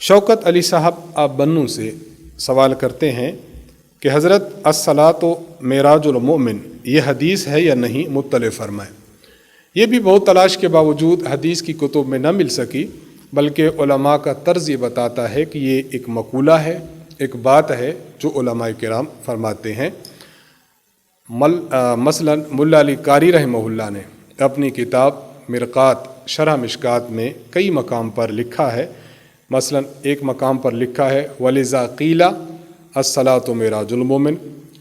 شوکت علی صاحب آپ بنو سے سوال کرتے ہیں کہ حضرت الصلاۃ معراج المؤمن یہ حدیث ہے یا نہیں، مطلع فرمائیں۔ یہ بھی بہت تلاش کے باوجود حدیث کی کتب میں نہ مل سکی، بلکہ علماء کا طرز یہ بتاتا ہے کہ یہ ایک مقولہ ہے، ایک بات ہے جو علماء کرام فرماتے ہیں۔ مثلا ملا علی قاری رحمہ اللہ نے اپنی کتاب مرقات شرح مشکات میں کئی مقام پر لکھا ہے۔ مثلا ایک مقام پر لکھا ہے وَلِذَا قِيلَ الصَّلَاةُ مِعْرَاجُ الْمُؤْمِنِ،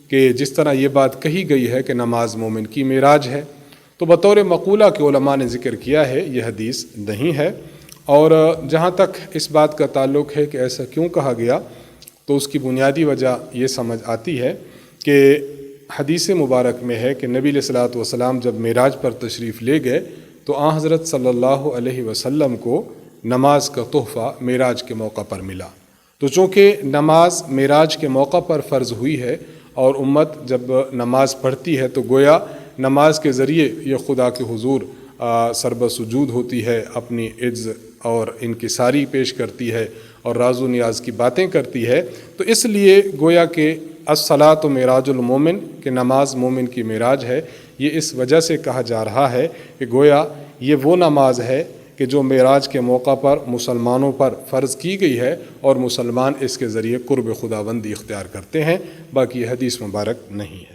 کہ جس طرح یہ بات کہی گئی ہے کہ نماز مومن کی معراج ہے، تو بطور مقولہ کے علماء نے ذکر کیا ہے، یہ حدیث نہیں ہے۔ اور جہاں تک اس بات کا تعلق ہے کہ ایسا کیوں کہا گیا، تو اس کی بنیادی وجہ یہ سمجھ آتی ہے کہ حدیث مبارک میں ہے کہ نبی علیہ الصلوۃ والسلام جب معراج پر تشریف لے گئے تو آن حضرت صلی اللہ علیہ وسلم کو نماز کا تحفہ معراج کے موقع پر ملا۔ تو چونکہ نماز معراج کے موقع پر فرض ہوئی ہے اور امت جب نماز پڑھتی ہے تو گویا نماز کے ذریعے یہ خدا کے حضور سربہ سجود ہوتی ہے، اپنی عجز اور انکساری پیش کرتی ہے اور راز و نیاز کی باتیں کرتی ہے۔ تو اس لیے گویا کہ الصلاۃ معراج المومن، کہ نماز مومن کی معراج ہے، یہ اس وجہ سے کہا جا رہا ہے کہ گویا یہ وہ نماز ہے کہ جو معراج کے موقع پر مسلمانوں پر فرض کی گئی ہے اور مسلمان اس کے ذریعے قرب خداوندی اختیار کرتے ہیں، باقی یہ حدیث مبارک نہیں ہے۔